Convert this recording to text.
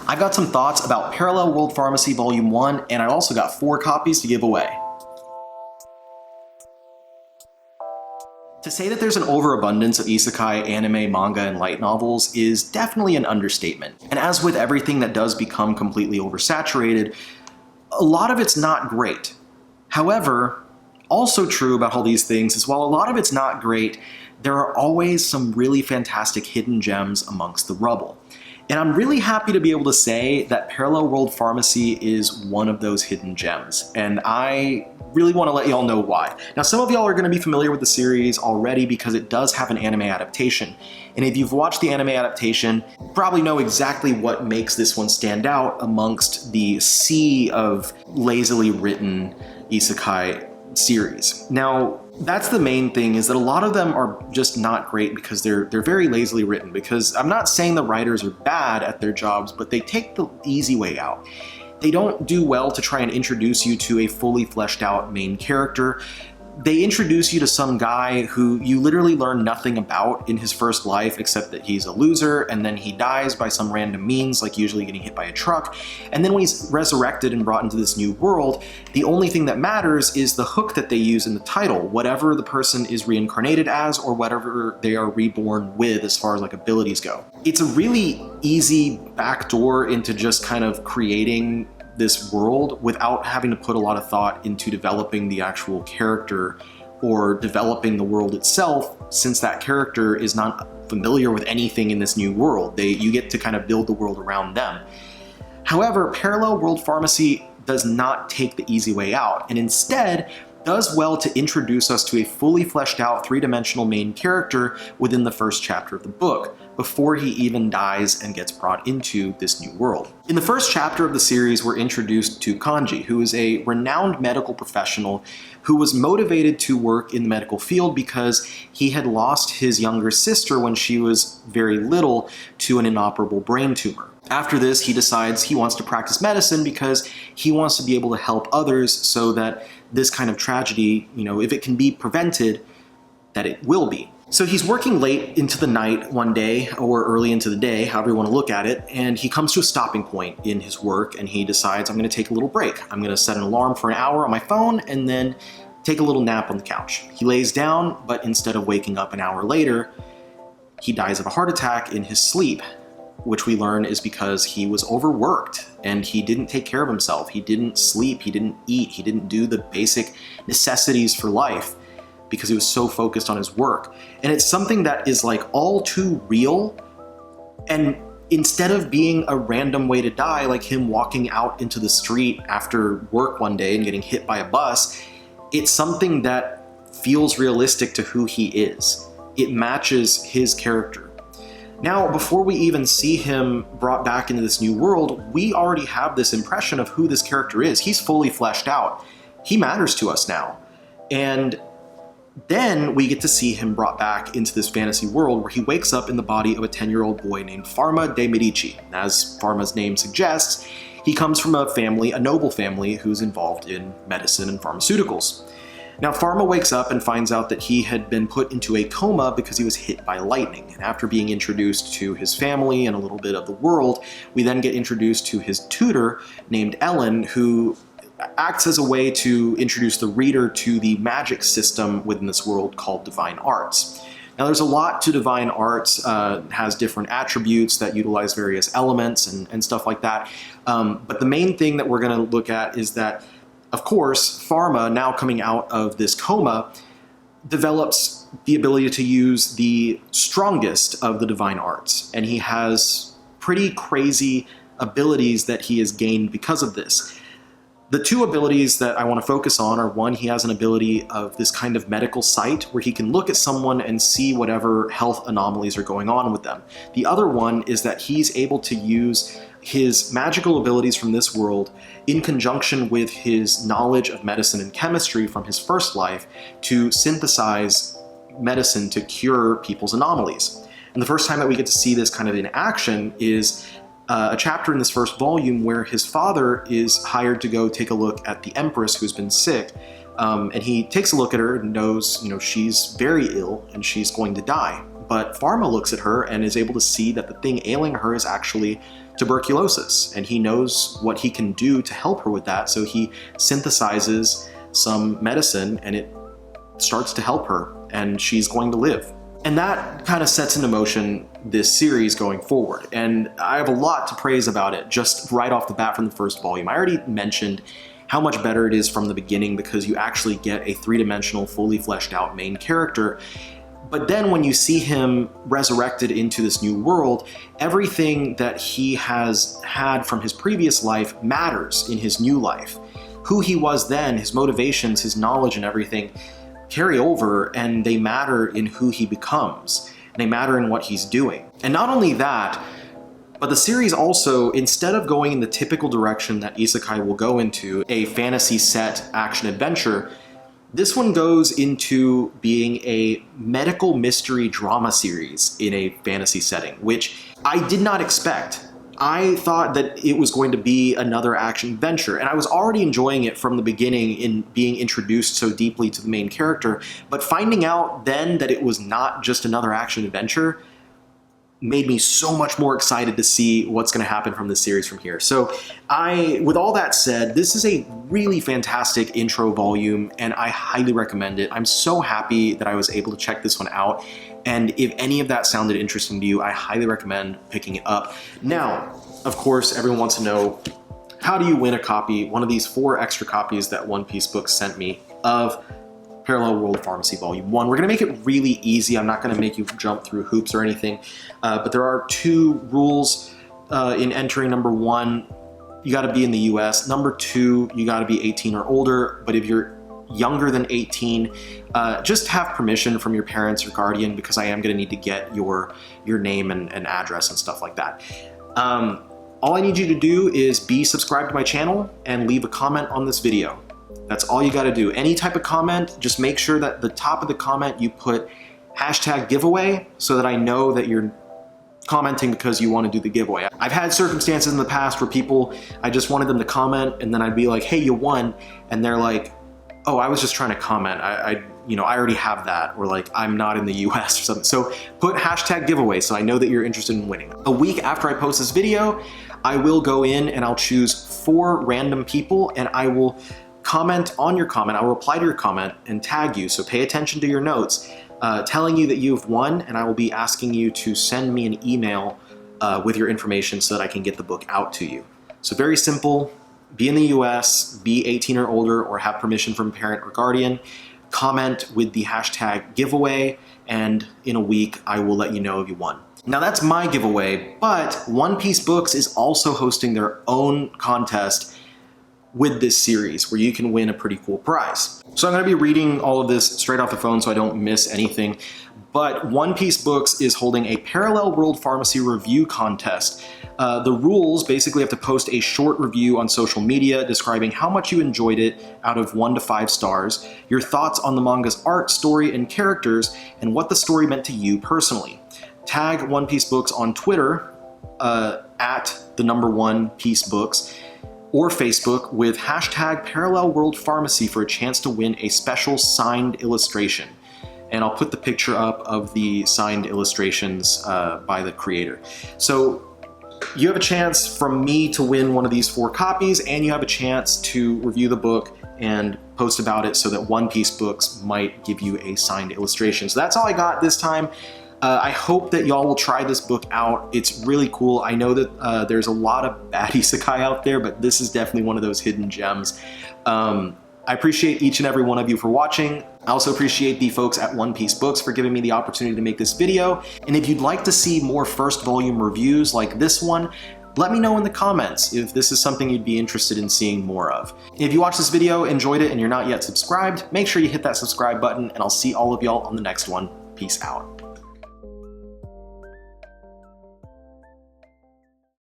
I've got some thoughts about Parallel World Pharmacy Volume 1, and I've also got 4 copies to give away. To say that there's an overabundance of isekai, anime, manga, and light novels is definitely an understatement. And as with everything that does become completely oversaturated, a lot of it's not great. However, also true about all these things is while a lot of it's not great, there are always some really fantastic hidden gems amongst the rubble. And I'm really happy to be able to say that Parallel World Pharmacy is one of those hidden gems. And I really want to let y'all know why. Now, some of y'all are going to be familiar with the series already because it does have an anime adaptation. And if you've watched the anime adaptation, you probably know exactly what makes this one stand out amongst the sea of lazily written isekai series. Now, that's the main thing, is that a lot of them are just not great because they're very lazily written. Because I'm not saying the writers are bad at their jobs, but they take the easy way out. They don't do well to try and introduce you to a fully fleshed out main character. They introduce you to some guy who you literally learn nothing about in his first life except that he's a loser, and then he dies by some random means, like usually getting hit by a truck. And then when he's resurrected and brought into this new world, the only thing that matters is the hook that they use in the title, whatever the person is reincarnated as or whatever they are reborn with as far as like abilities go. It's a really easy backdoor into just kind of creating this world without having to put a lot of thought into developing the actual character or developing the world itself, since that character is not familiar with anything in this new world. You get to kind of build the world around them. However, Parallel World Pharmacy does not take the easy way out, and instead does well to introduce us to a fully fleshed out three-dimensional main character within the first chapter of the book, before he even dies and gets brought into this new world. In the first chapter of the series, we're introduced to Kanji, who is a renowned medical professional who was motivated to work in the medical field because he had lost his younger sister when she was very little to an inoperable brain tumor. After this, he decides he wants to practice medicine because he wants to be able to help others so that this kind of tragedy, if it can be prevented, that it will be. So he's working late into the night one day, or early into the day, however you want to look at it, and he comes to a stopping point in his work and he decides, I'm going to take a little break. I'm going to set an alarm for an hour on my phone and then take a little nap on the couch. He lays down, but instead of waking up an hour later, he dies of a heart attack in his sleep, which we learn is because he was overworked and he didn't take care of himself. He didn't sleep, he didn't eat, he didn't do the basic necessities for life because he was so focused on his work. And it's something that is like all too real, and instead of being a random way to die, like him walking out into the street after work one day and getting hit by a bus, it's something that feels realistic to who he is. It matches his character. Now, before we even see him brought back into this new world, we already have this impression of who this character is. He's fully fleshed out. He matters to us now. And then we get to see him brought back into this fantasy world where he wakes up in the body of a 10-year-old boy named Pharma de Medici. As Pharma's name suggests, he comes from a noble family who's involved in medicine and pharmaceuticals. Now, Pharma wakes up and finds out that he had been put into a coma because he was hit by lightning. And after being introduced to his family and a little bit of the world, we then get introduced to his tutor named Ellen, who acts as a way to introduce the reader to the magic system within this world called Divine Arts. Now, there's a lot to Divine Arts, has different attributes that utilize various elements and stuff like that. But the main thing that we're going to look at is that, of course, Pharma, now coming out of this coma, develops the ability to use the strongest of the Divine Arts. And he has pretty crazy abilities that he has gained because of this. The two abilities that I want to focus on are, one, he has an ability of this kind of medical sight where he can look at someone and see whatever health anomalies are going on with them. The other one is that he's able to use his magical abilities from this world in conjunction with his knowledge of medicine and chemistry from his first life to synthesize medicine to cure people's anomalies. And the first time that we get to see this kind of in action is a chapter in this first volume where his father is hired to go take a look at the Empress who's been sick. And he takes a look at her and knows, she's very ill and she's going to die. but Pharma looks at her and is able to see that the thing ailing her is actually tuberculosis, and he knows what he can do to help her with that, so he synthesizes some medicine and it starts to help her, and she's going to live. And that kind of sets into motion this series going forward, and I have a lot to praise about it just right off the bat from the first volume. I already mentioned how much better it is from the beginning because you actually get a three-dimensional, fully fleshed out main character. But then when you see him resurrected into this new world, everything that he has had from his previous life matters in his new life. Who he was then, his motivations, his knowledge and everything carry over, and they matter in who he becomes. And they matter in what he's doing. And not only that, but the series also, instead of going in the typical direction that isekai will go into, a fantasy set action adventure, this one goes into being a medical mystery drama series in a fantasy setting, which I did not expect. I thought that it was going to be another action adventure, and I was already enjoying it from the beginning in being introduced so deeply to the main character, but finding out then that it was not just another action adventure made me so much more excited to see what's going to happen from this series from here. So with all that said, this is a really fantastic intro volume, and I highly recommend it. I'm so happy that I was able to check this one out, and if any of that sounded interesting to you, I highly recommend picking it up. Now, of course, everyone wants to know, how do you win a copy, one of these 4 extra copies that One Piece Books sent me of Parallel World Pharmacy Volume 1. We're going to make it really easy. I'm not going to make you jump through hoops or anything, but there are 2 rules in entering. Number 1, you got to be in the US. Number 2, you got to be 18 or older, but if you're younger than 18, just have permission from your parents or guardian, because I am going to need to get your name and address and stuff like that. All I need you to do is be subscribed to my channel and leave a comment on this video. That's all you got to do. Any type of comment, just make sure that the top of the comment you put #giveaway so that I know that you're commenting because you want to do the giveaway. I've had circumstances in the past where I just wanted them to comment, and then I'd be like, hey, you won, and they're like, oh, I was just trying to comment. I already have that, or like, I'm not in the US or something. So put #giveaway so I know that you're interested in winning. A week after I post this video, I will go in and I'll choose 4 random people, and I will comment on your comment. I'll reply to your comment and tag you, so pay attention to your notes, telling you that you've won, and I will be asking you to send me an email with your information so that I can get the book out to you. So very simple. Be in the US, be 18 or older, or have permission from parent or guardian. Comment with the #giveaway, and in a week I will let you know if you won. Now that's my giveaway, but One Piece Books is also hosting their own contest with this series where you can win a pretty cool prize. So I'm going to be reading all of this straight off the phone so I don't miss anything. But One Piece Books is holding a Parallel World Pharmacy review contest. The rules basically have to post a short review on social media describing how much you enjoyed it out of 1 to 5 stars, your thoughts on the manga's art, story, and characters, and what the story meant to you personally. Tag One Piece Books on Twitter at @1 Piece Books, or Facebook with #Parallel World Pharmacy for a chance to win a special signed illustration. And I'll put the picture up of the signed illustrations by the creator. So you have a chance from me to win one of these 4 copies, and you have a chance to review the book and post about it so that One Piece Books might give you a signed illustration. So that's all I got this time. I hope that y'all will try this book out. It's really cool. I know that there's a lot of bad isekai out there, but this is definitely one of those hidden gems. I appreciate each and every one of you for watching. I also appreciate the folks at One Piece Books for giving me the opportunity to make this video. And if you'd like to see more first volume reviews like this one, let me know in the comments if this is something you'd be interested in seeing more of. If you watched this video, enjoyed it, and you're not yet subscribed, make sure you hit that subscribe button, and I'll see all of y'all on the next one. Peace out.